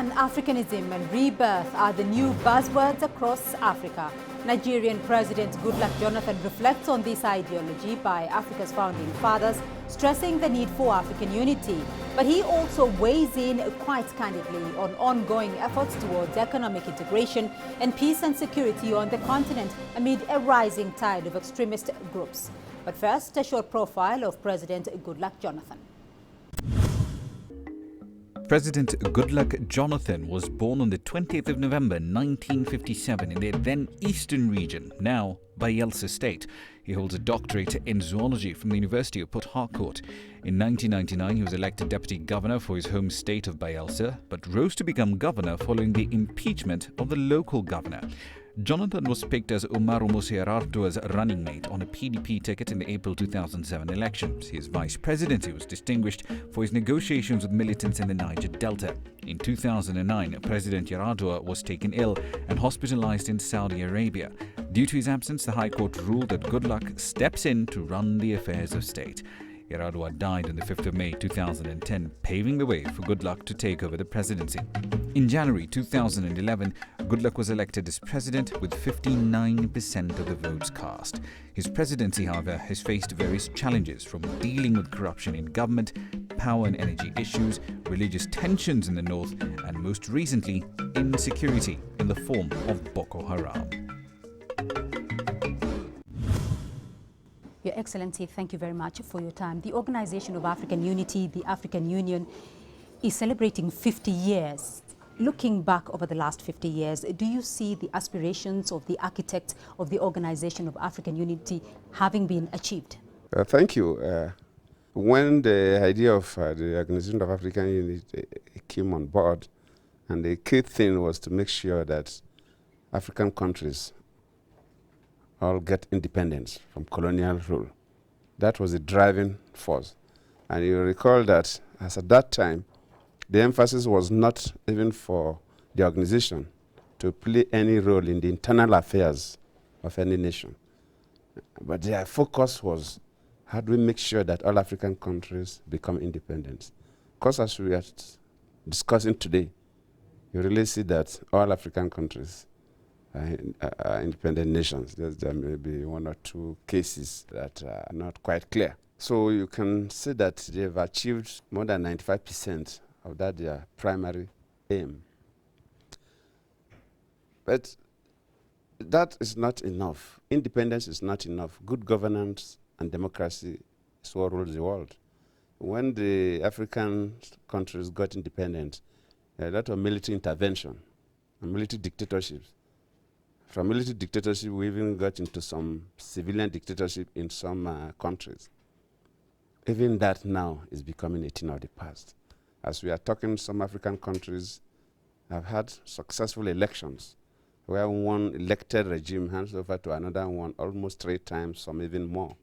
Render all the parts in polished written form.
Pan Africanism and rebirth are the new buzzwords across Africa. Nigerian President Goodluck Jonathan reflects on this ideology by Africa's founding fathers, stressing the need for African unity. But he also weighs in quite candidly on ongoing efforts towards economic integration and peace and security on the continent amid a rising tide of extremist groups. But first, a short profile of President Goodluck Jonathan. President Goodluck Jonathan was born on the 20th of November 1957 in the then eastern region, now Bayelsa State. He holds a doctorate in zoology from the University of Port Harcourt. In 1999, he was elected deputy governor for his home state of Bayelsa, but rose to become governor following the impeachment of the local governor. Jonathan was picked as Umaru Musa Yar'Adua's running mate on a PDP ticket in the April 2007 elections. His vice presidency was distinguished for his negotiations with militants in the Niger Delta. In 2009, President Yar'Adua was taken ill and hospitalized in Saudi Arabia. Due to his absence, the High Court ruled that Goodluck steps in to run the affairs of state. Yar'Adua died on the 5th of May 2010, paving the way for Goodluck to take over the presidency. In January 2011, Goodluck was elected as president with 59% of the votes cast. His presidency, however, has faced various challenges, from dealing with corruption in government, power and energy issues, religious tensions in the north, and most recently, insecurity in the form of Boko Haram. Your Excellency, thank you very much for your time. The Organization of African Unity, the African Union, is celebrating 50 years. Looking back over the last 50 years, do you see the aspirations of the architect of the Organization of African Unity having been achieved? Thank you. When the idea of the Organization of African Unity came on board, and the key thing was to make sure that African countries all get independence from colonial rule. That was the driving force. And you recall that, as at that time, the emphasis was not even for the organization to play any role in the internal affairs of any nation. But their focus was, how do we make sure that all African countries become independent? Because as we are discussing today, you really see that all African countries are independent nations. There may be one or two cases that are not quite clear. So you can see that they've achieved more than 95% of that their primary aim. But that is not enough. Independence is not enough. Good governance and democracy is what rules the world. When the African countries got independent, a lot of military intervention and military dictatorships. From military dictatorship, we even got into some civilian dictatorship in some countries. Even that now is becoming a thing of the past. As we are talking, some African countries have had successful elections, where one elected regime hands over to another one almost 3 times, some even more.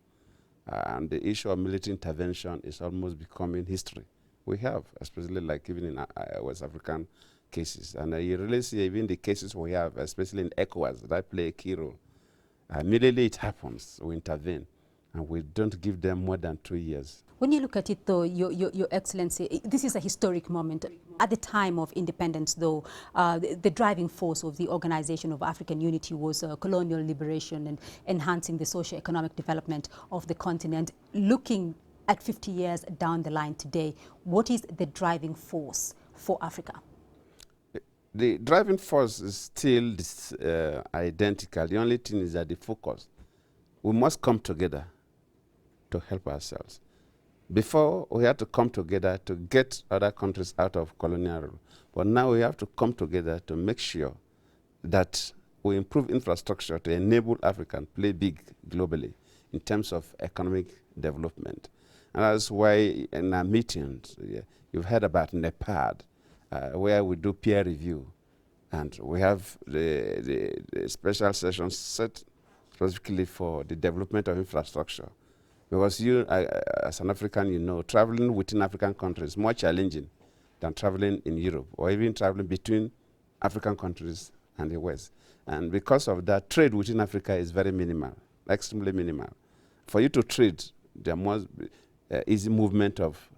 And the issue of military intervention is almost becoming history. We have, especially like even in West African cases. And you really see even the cases we have, especially in ECOWAS, that play a key role. Immediately it happens, we intervene, and we don't give them more than 2 years. When you look at it, though, Your Excellency, this is a historic moment. At the time of independence, though, the driving force of the Organization of African Unity was colonial liberation and enhancing the socio-economic development of the continent. Looking at 50 years down the line today, what is the driving force for Africa? The driving force is still identical. The only thing is that the focus. We must come together to help ourselves. Before, we had to come together to get other countries out of colonial rule. But now we have to come together to make sure that we improve infrastructure to enable Africa to play big globally in terms of economic development. And that's why in our meetings, you've heard about NEPAD, where we do peer review. And we have the special sessions set specifically for the development of infrastructure. Because you, as an African, you know, traveling within African countries is more challenging than traveling in Europe, or even traveling between African countries and the West. And because of that, trade within Africa is very minimal, extremely minimal. For you to trade, there must be easy movement of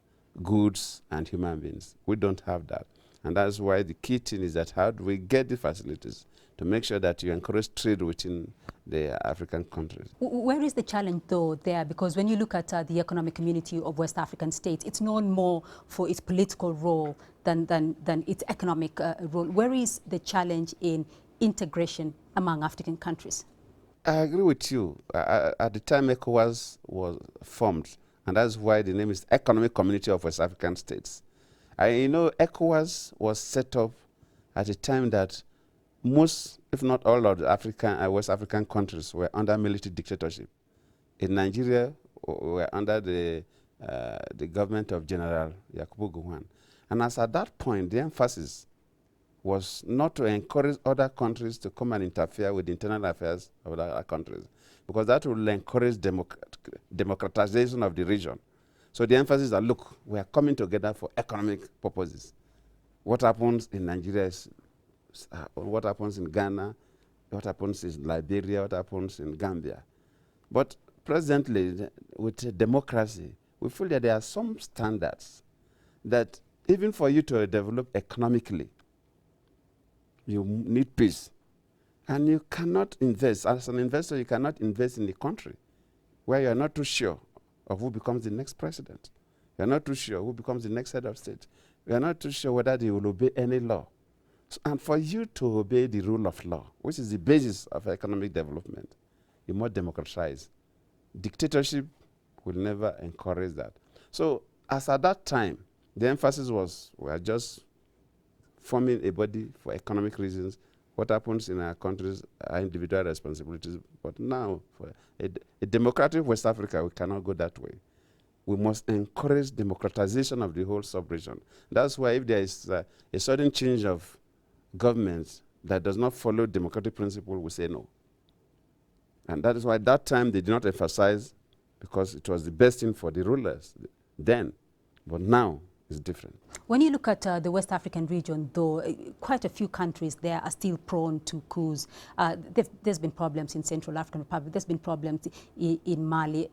goods and human beings. We don't have that. And that's why the key thing is that how do we get the facilities to make sure that you encourage trade within the African countries. Where is the challenge, though, there? Because when you look at the economic community of West African states, it's known more for its political role than its economic role. Where is the challenge in integration among African countries? I agree with you. At the time ECOWAS was formed, and that's why the name is Economic Community of West African States. ECOWAS was set up at a time that most, if not all, of the West African countries were under military dictatorship. In Nigeria, we were under the government of General Yakubu Gowon. And as at that point, the emphasis was not to encourage other countries to come and interfere with the internal affairs of other countries, because that will encourage democratization of the region. So the emphasis is that, look, we are coming together for economic purposes. What happens in Nigeria is what happens in Ghana, what happens in Liberia, what happens in Gambia. But presently, with democracy, we feel that there are some standards that even for you to develop economically, you need peace. And you cannot invest, as an investor, you cannot invest in a country where you are not too sure of who becomes the next president. You are not too sure who becomes the next head of state. You are not too sure whether they will obey any law. So, and for you to obey the rule of law, which is the basis of economic development, you must democratize. Dictatorship will never encourage that. So as at that time, the emphasis was we are just forming a body for economic reasons. What happens in our countries are individual responsibilities. But now, for a democratic West Africa, we cannot go that way. We must encourage democratization of the whole sub-region. That's why if there is a sudden change of government that does not follow democratic principle, we say no. And that is why at that time they did not emphasize, because it was the best thing for the rulers then. But now it's different. When you look at the West African region, though, quite a few countries there are still prone to coups. There's been problems in Central African Republic. There's been problems in Mali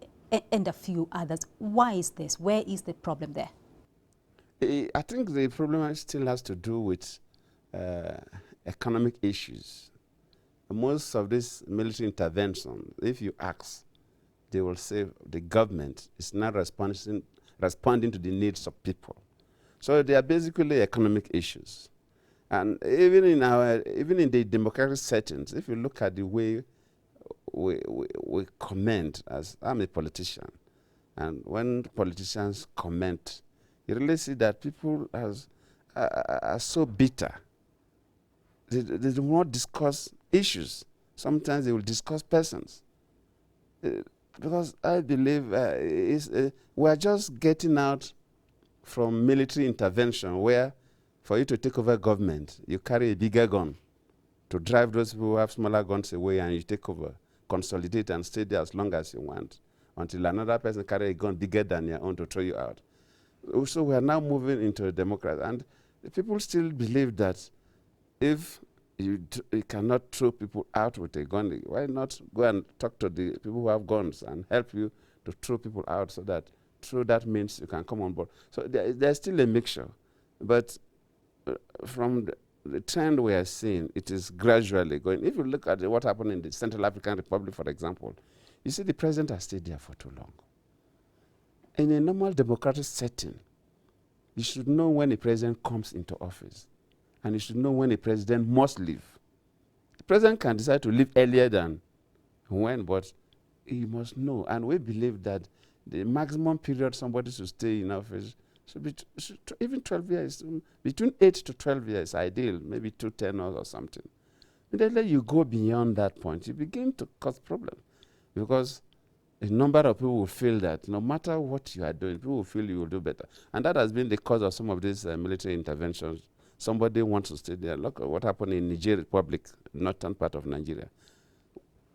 and a few others. Why is this? Where is the problem there? I think the problem still has to do with economic issues. Most of this military intervention, if you ask, they will say the government is not responding to the needs of people. So they are basically economic issues. And even in the democratic settings, if you look at the way we comment, as I'm a politician, and when politicians comment, you really see that people are so bitter. They do not discuss issues. Sometimes they will discuss persons. Because I believe we are just getting out from military intervention, where for you to take over government, you carry a bigger gun to drive those people who have smaller guns away, and you take over, consolidate and stay there as long as you want, until another person carry a gun bigger than your own to throw you out. So we are now moving into a democracy, and people still believe that if you cannot throw people out with a gun, why not go and talk to the people who have guns and help you to throw people out, so that through that means you can come on board. So there's still a mixture. But from the trend we are seeing, it is gradually going. If you look at what happened in the Central African Republic, for example, you see the president has stayed there for too long. In a normal democratic setting, you should know when a president comes into office, and you should know when a president must leave. The president can decide to leave earlier than when, but he must know. And we believe that the maximum period somebody should stay in office should be even 12 years. Between 8 to 12 years, ideal, maybe 2 tenors or something. Immediately you go beyond that point, you begin to cause problems. Because a number of people will feel that no matter what you are doing, people will feel you will do better. And that has been the cause of some of these military interventions. Somebody wants to stay there. Look at what happened in Nigerian Republic, northern part of Nigeria.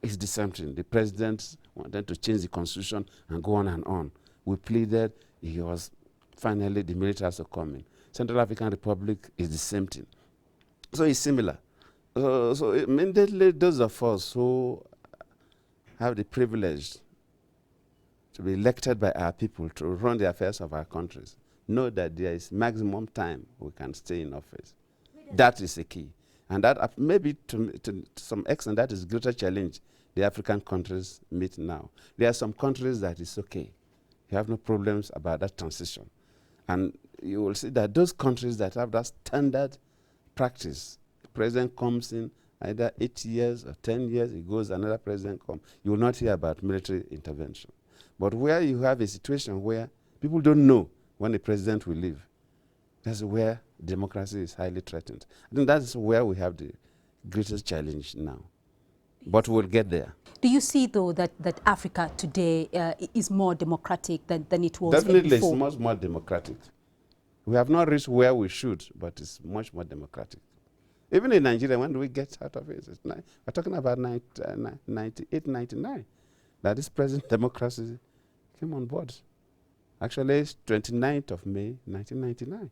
It's the same thing. The president wanted to change the constitution and go on and on. We pleaded. He was finally, the military has to come in. Central African Republic is the same thing. So it's similar. So immediately those of us who have the privilege to be elected by our people to run the affairs of our countries know that there is maximum time we can stay in office. That is the key. And that maybe to some extent that is greater challenge the African countries meet now. There are some countries that is okay. You have no problems about that transition. And you will see that those countries that have that standard practice, the president comes in either 8 years or 10 years, he goes, another president comes. You will not hear about military intervention. But where you have a situation where people don't know when the president will leave, that's where democracy is highly threatened. I think that's where we have the greatest challenge now. But we'll get there. Do you see, though, that Africa today is more democratic than it was Definitely, before? it's much more democratic. We have not reached where we should, but it's much more democratic. Even in Nigeria, when do we get out of it? We're talking about 98, 99, that this present democracy came on board. Actually, it's 29th of May, 1999.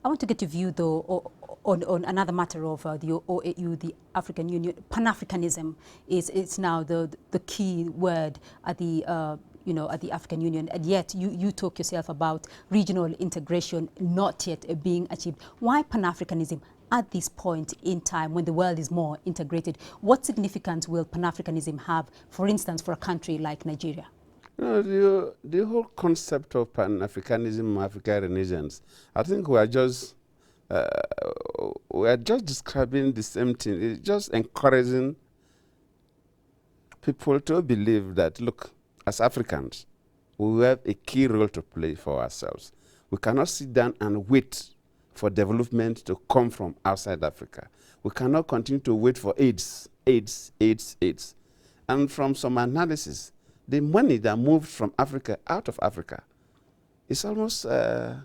I want to get your view, though, on another matter of the OAU, the African Union. Pan Africanism is now the key word at the at the African Union, and yet you talk yourself about regional integration not yet being achieved. Why Pan Africanism at this point in time when the world is more integrated? What significance will Pan Africanism have, for instance, for a country like Nigeria? The whole concept of Pan-Africanism, African Renaissance, I think we are just describing the same thing. It's just encouraging people to believe that, look, as Africans, we have a key role to play for ourselves. We cannot sit down and wait for development to come from outside Africa. We cannot continue to wait for AIDS. And from some analysis, the money that moved from Africa out of Africa is almost 4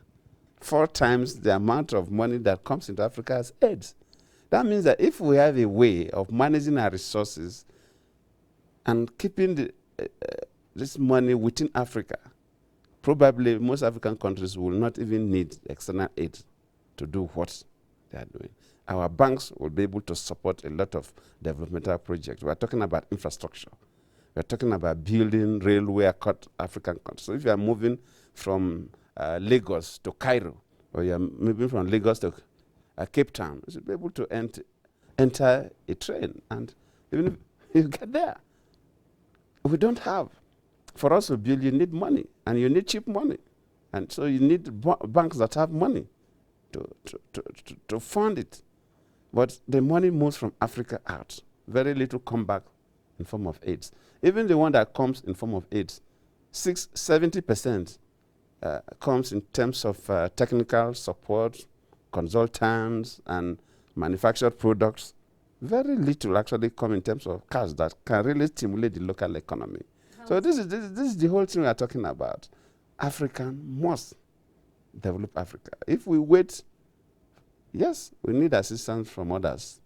times the amount of money that comes into Africa as AIDS. That means that if we have a way of managing our resources and keeping this money within Africa, probably most African countries will not even need external aid to do what they are doing. Our banks will be able to support a lot of developmental projects. We are talking about infrastructure. We're talking about building railway across African countries. So if you are moving from Lagos to Cairo, or you're moving from Lagos to Cape Town, you should be able to enter a train. And even if you get there, we don't have. For us to build, you need money, and you need cheap money. And so you need banks that have money to fund it. But the money moves from Africa out. Very little come back in form of AIDS. Even the one that comes in form of AIDS, 70% comes in terms of technical support, consultants, and manufactured products. Very little actually come in terms of cash that can really stimulate the local economy. So this is the whole thing we are talking about. Africa must develop Africa. If we wait, yes, we need assistance from others.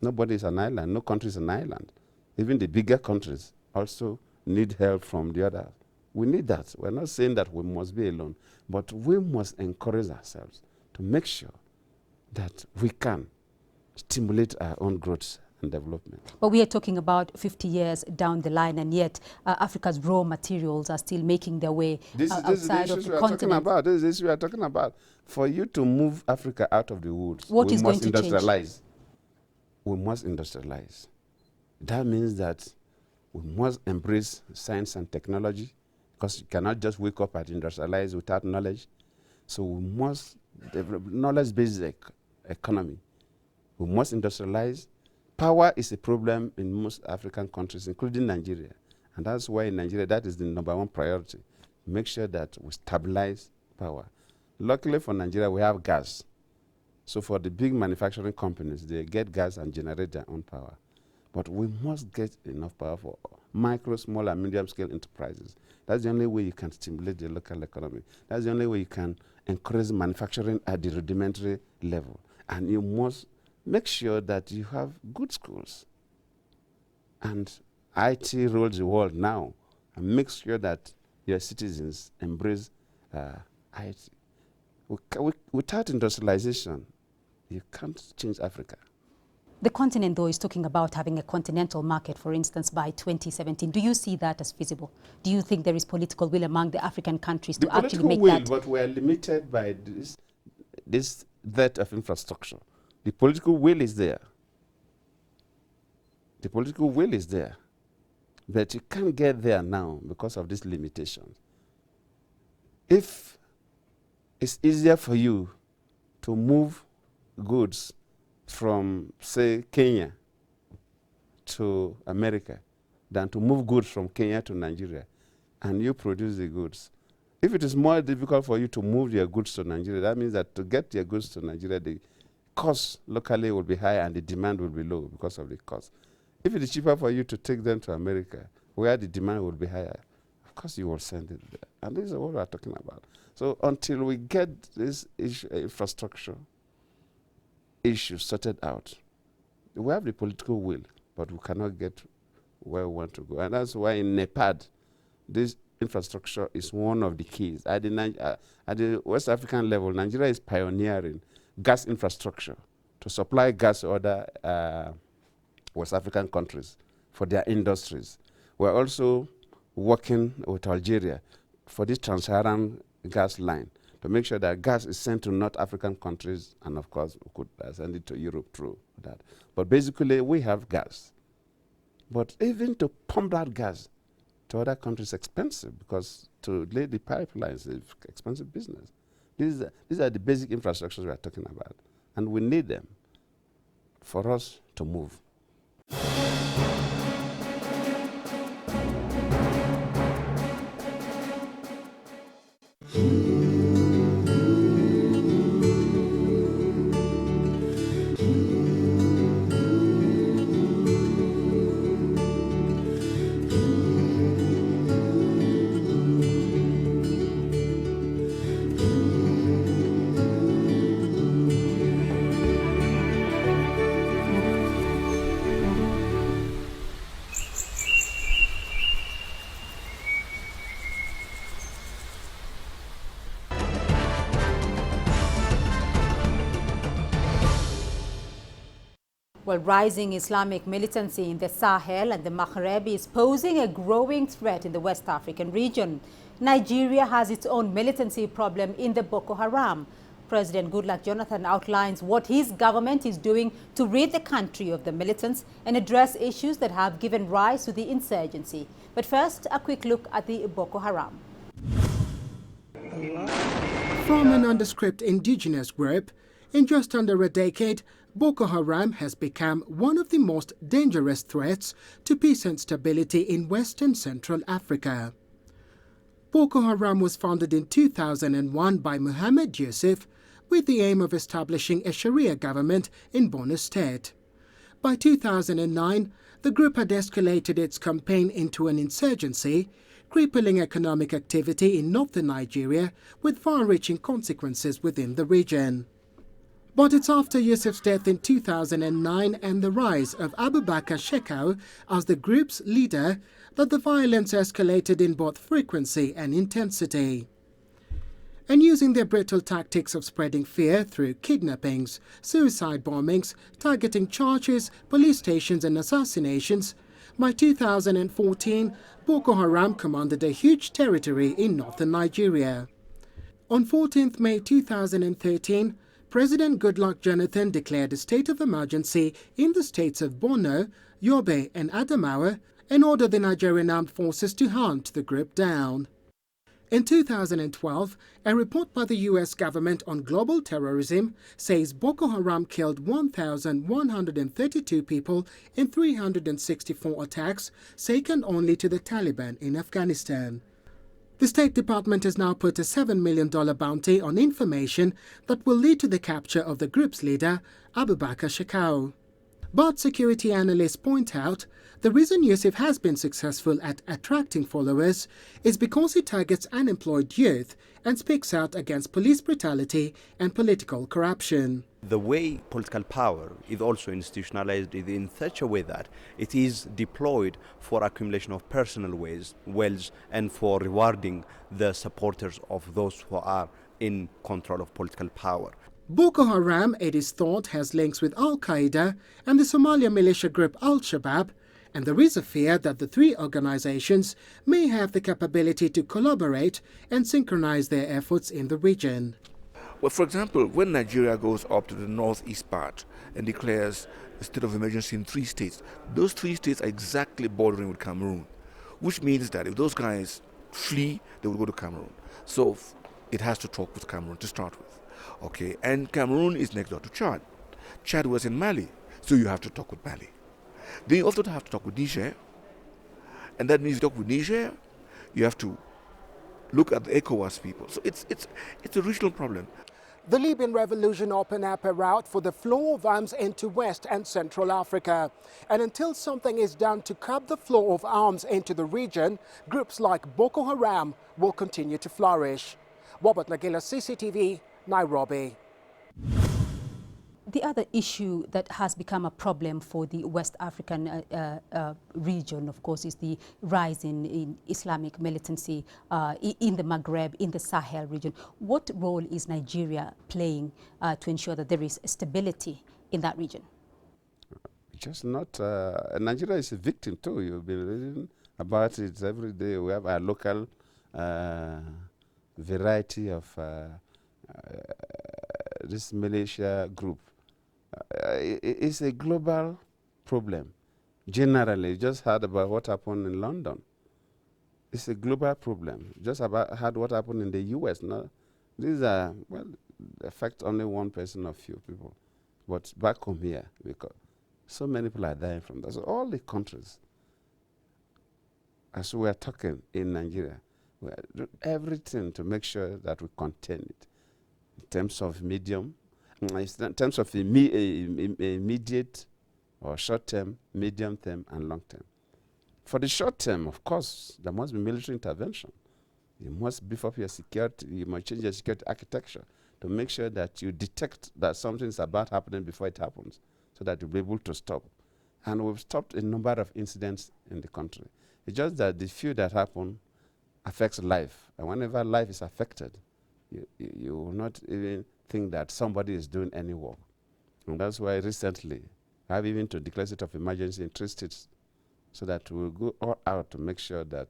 Nobody is an island. No country is an island. Even the bigger countries also need help from the others. We need that. We're not saying that we must be alone, but we must encourage ourselves to make sure that we can stimulate our own growth and development. But we are talking about 50 years down the line, and yet Africa's raw materials are still making their way outside of the continent. This is the issue we are talking about. For you to move Africa out of the woods, we must industrialize. We must industrialize. That means that we must embrace science and technology, because you cannot just wake up and industrialize without knowledge. So we must develop knowledge-based economy. We must industrialize. Power is a problem in most African countries, including Nigeria. And that's why in Nigeria, that is the #1 priority. Make sure that we stabilize power. Luckily for Nigeria, we have gas. So for the big manufacturing companies, they get gas and generate their own power. But we must get enough power for micro, small, and medium-scale enterprises. That's the only way you can stimulate the local economy. That's the only way you can encourage manufacturing at the rudimentary level. And you must make sure that you have good schools. And IT rules the world now. And make sure that your citizens embrace IT. Without industrialization, you can't change Africa. The continent, though, is talking about having a continental market, for instance, by 2017. Do you see that as feasible? Do you think there is political will among the African countries to actually make that? But we are limited by this dearth of infrastructure. The political will is there. The political will is there. But you can't get there now because of these limitations. If it's easier for you to move goods from, say, Kenya to America than to move goods from Kenya to Nigeria, and you produce the goods. If it is more difficult for you to move your goods to Nigeria, that means that to get your goods to Nigeria, the cost locally will be high and the demand will be low because of the cost. If it is cheaper for you to take them to America, where the demand will be higher, of course you will send it there. And this is what we are talking about. So until we get this infrastructure issue sorted out, we have the political will, but we cannot get where we want to go. And that's why in NEPAD, this infrastructure is one of the keys. At the West African level, Nigeria is pioneering gas infrastructure to supply gas to other West African countries for their industries. We're also working with Algeria for this trans-Saharan gas line to make sure that gas is sent to North African countries, and of course we could send it to Europe through that. But basically we have gas. But even to pump that gas to other countries is expensive, because to lay the pipelines is expensive business. These are the basic infrastructures we are talking about, and we need them for us to move. Well, rising Islamic militancy in the Sahel and the Maghreb is posing a growing threat in the West African region. Nigeria has its own militancy problem in the Boko Haram. President Goodluck Jonathan outlines what his government is doing to rid the country of the militants and address issues that have given rise to the insurgency. But first, a quick look at the Boko Haram. From a nondescript indigenous group, in just under a decade, Boko Haram has become one of the most dangerous threats to peace and stability in Western Central Africa. Boko Haram was founded in 2001 by Muhammad Yusuf with the aim of establishing a Sharia government in Borno State. By 2009, the group had escalated its campaign into an insurgency, crippling economic activity in northern Nigeria with far-reaching consequences within the region. But it's after Yusuf's death in 2009 and the rise of Abubakar Shekau as the group's leader that the violence escalated in both frequency and intensity. And using their brutal tactics of spreading fear through kidnappings, suicide bombings, targeting churches, police stations and assassinations, by 2014, Boko Haram commanded a huge territory in northern Nigeria. On 14th May 2013, President Goodluck Jonathan declared a state of emergency in the states of Borno, Yobe and Adamawa and ordered the Nigerian armed forces to hunt the group down. In 2012, a report by the U.S. government on global terrorism says Boko Haram killed 1,132 people in 364 attacks, second only to the Taliban in Afghanistan. The State Department has now put a $7 million bounty on information that will lead to the capture of the group's leader, Abubakar Shekau. But security analysts point out the reason Yusuf has been successful at attracting followers is because he targets unemployed youth and speaks out against police brutality and political corruption. The way political power is also institutionalized is in such a way that it is deployed for accumulation of personal wealth and for rewarding the supporters of those who are in control of political power. Boko Haram, it is thought, has links with Al-Qaeda and the Somalia militia group Al-Shabaab, and there is a fear that the three organizations may have the capability to collaborate and synchronize their efforts in the region. Well, for example, when Nigeria goes up to the northeast part and declares a state of emergency in 3 states, those 3 states are exactly bordering with Cameroon, which means that if those guys flee, they will go to Cameroon. So it has to talk with Cameroon to start with. Okay, and Cameroon is next door to Chad. Chad was in Mali, so you have to talk with Mali. Then you also have to talk with Niger, and that means you talk with Niger, you have to look at the ECOWAS people. So it's a regional problem. The Libyan revolution opened up a route for the flow of arms into West and Central Africa. And until something is done to curb the flow of arms into the region, groups like Boko Haram will continue to flourish. Robert Nagila, CCTV, Nairobi. The other issue that has become a problem for the West African region, of course, is the rise in Islamic militancy in the Maghreb, in the Sahel region. What role is Nigeria playing to ensure that there is stability in that region? Just not. Nigeria is a victim too. You've been reading about it every day. We have our local variety of this militia group. It's a global problem. Generally, you just heard about what happened in London. It's a global problem. Just heard what happened in the US. No, these are, well, affect only one person or few people. But back home here, because so many people are dying from that. So all the countries, as we are talking in Nigeria, we are doing everything to make sure that we contain it in terms of medium, in terms of immediate or short-term, medium-term, and long-term. For the short-term, of course, there must be military intervention. You must beef up your security. You must change your security architecture to make sure that you detect that something is about happening before it happens, so that you'll be able to stop. And we've stopped a number of incidents in the country. It's just that the few that happen affects life. And whenever life is affected, you will not even think that somebody is doing any work. And that's why recently I have even to declare state of emergency in 3 states, so that we'll go all out to make sure that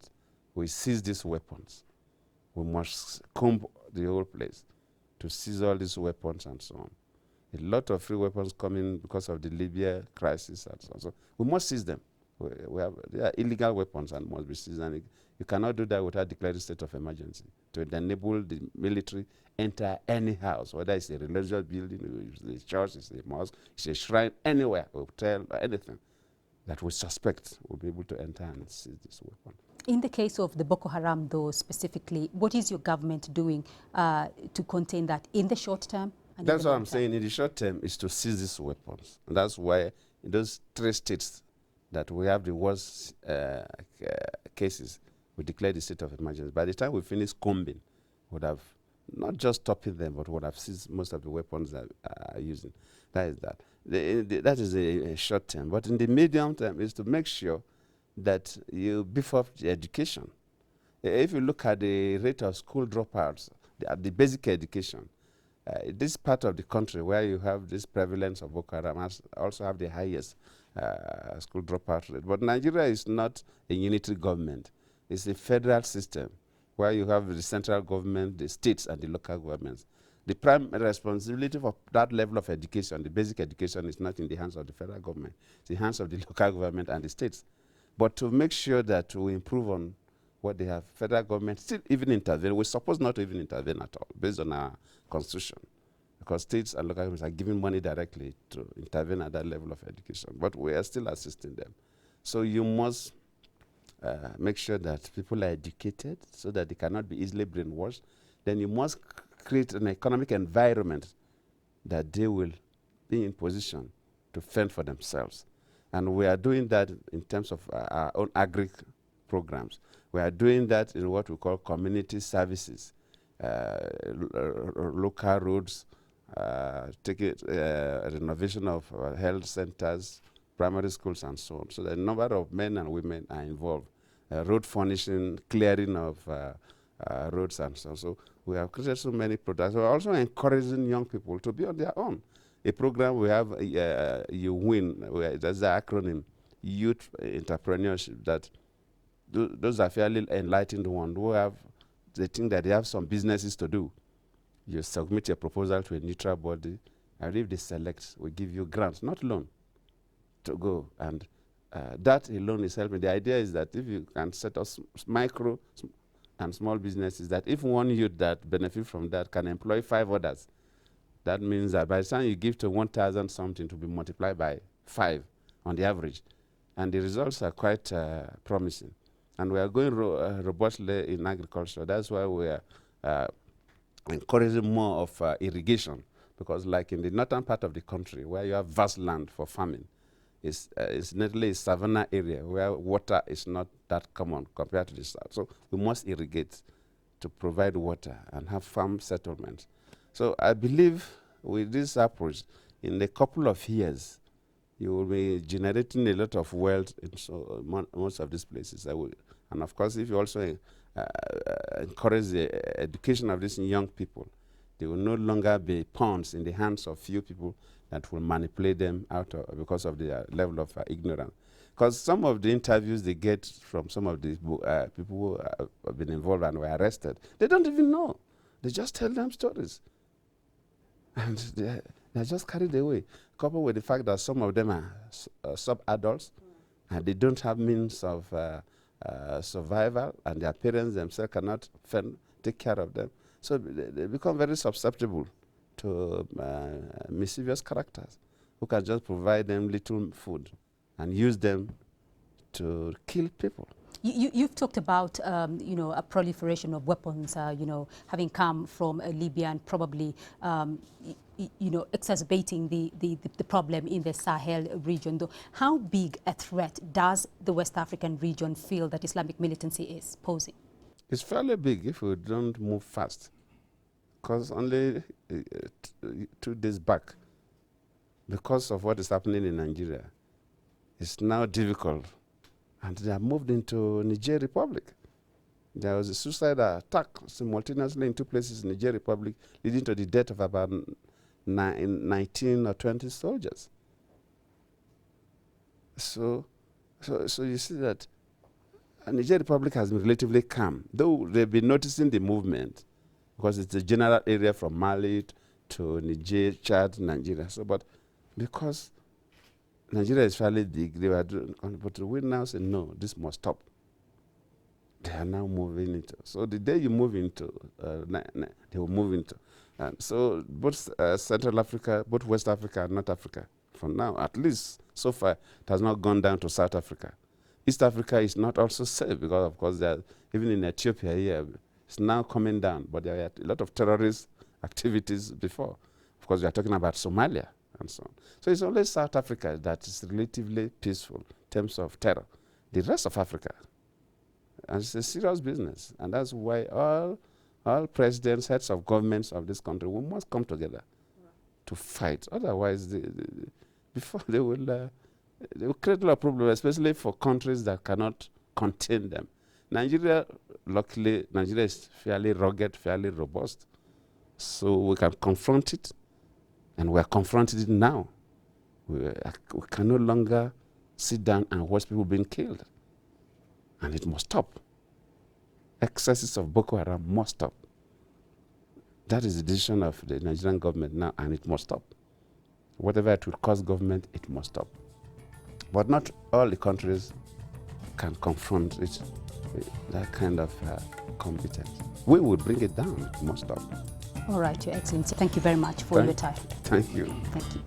we seize these weapons. We must comb the whole place to seize all these weapons and so on. A lot of free weapons coming because of the Libya crisis and so on. So we must seize them. They are illegal weapons and must be seized. And you cannot do that without declaring state of emergency to enable the military enter any house, whether it's a religious building, it's a church, it's a mosque, it's a shrine, anywhere, hotel, or anything that we suspect will be able to enter and seize this weapon. In the case of the Boko Haram, though, specifically, what is your government doing to contain that in the short term? And that's what I'm saying. In the short term, is to seize these weapons. And that's why in those 3 states that we have the worst cases, we declare the state of emergency. By the time we finish combing, we would have not just stopping them, but would have seized most of the weapons that are using. That is that. That is a short term. But in the medium term is to make sure that you beef up the education. If you look at the rate of school dropouts, the basic education, this part of the country where you have this prevalence of Boko Haram also have the highest school dropout rate. But Nigeria is not a unitary government. It's a federal system where you have the central government, the states, and the local governments. The prime responsibility for that level of education, the basic education, is not in the hands of the federal government. It's in the hands of the local government and the states. But to make sure that we improve on what they have, federal government still even intervene. We're supposed not to even intervene at all, based on our constitution, because states and local governments are giving money directly to intervene at that level of education. But we are still assisting them. So you must make sure that people are educated so that they cannot be easily brainwashed. Then you must create an economic environment that they will be in position to fend for themselves. And we are doing that in terms of our own agri programs. We are doing that in what we call community services, local roads, renovation of health centers, primary schools, and so on. So the number of men and women are involved. Road furnishing, clearing of roads and so on. So we have created so many products. We're also encouraging young people to be on their own. A program we have, You Win, that's the acronym, Youth Entrepreneurship, that those are fairly enlightened ones who have, they think that they have some businesses to do. You submit your proposal to a neutral body, and if they select, we give you grants, not loan, to go. And that alone is helping. The idea is that if you can set up micro and small businesses, that if one youth that benefit from that can employ 5 others, that means that by the time you give to 1,000 something to be multiplied by 5 on the average. And the results are quite promising. And we are going robustly in agriculture. That's why we are encouraging more of irrigation. Because like in the northern part of the country, where you have vast land for farming, it's nearly a savanna area where water is not that common compared to the south. So we must irrigate to provide water and have farm settlements. So I believe with this approach, in a couple of years, you will be generating a lot of wealth in most of these places. And of course, if you also encourage the education of these young people, they will no longer be pawns in the hands of few people that will manipulate them because of their level of ignorance. Because some of the interviews they get from some of these people who have been involved and were arrested, they don't even know. They just tell them stories. And they're just carried away, coupled with the fact that some of them are sub-adults, and they don't have means of survival, and their parents themselves cannot take care of them. So they become very susceptible to mischievous characters who can just provide them little food and use them to kill people. You've talked about, a proliferation of weapons, having come from Libya and probably, exacerbating the problem in the Sahel region. Though, how big a threat does the West African region feel that Islamic militancy is posing? It's fairly big if we don't move fast. Because only 2 days back, because of what is happening in Nigeria, it's now difficult. And they have moved into Niger Republic. There was a suicide attack simultaneously in 2 places in Niger Republic, leading to the death of about 19 or 20 soldiers. So you see that Niger Republic has been relatively calm, though they've been noticing the movement, because it's a general area from Mali to Niger, Chad, Nigeria. So, but because Nigeria is fairly big, they were doing, but we now say, no, this must stop. They are now moving into. So the day you move into, they will move into. And so both Central Africa, both West Africa and North Africa, for now, at least so far, it has not gone down to South Africa. East Africa is not also safe because, of course, even in Ethiopia here, it's now coming down. But there are a lot of terrorist activities before. Of course, we are talking about Somalia and so on. So it's only South Africa that is relatively peaceful in terms of terror. The rest of Africa, and it's a serious business. And that's why all presidents, heads of governments of this country, we must come together to fight. Otherwise, before they will create a lot of problems, especially for countries that cannot contain them. Nigeria, luckily, Nigeria is fairly rugged, fairly robust. So we can confront it, and we are confronting it now. We can no longer sit down and watch people being killed. And it must stop. Excesses of Boko Haram must stop. That is the decision of the Nigerian government now, and it must stop. Whatever it will cost government, it must stop. But not all the countries can confront it, that kind of competence. We will bring it down, it must stop. All right, Your Excellency. Thank you very much for your time. Thank you. Thank you.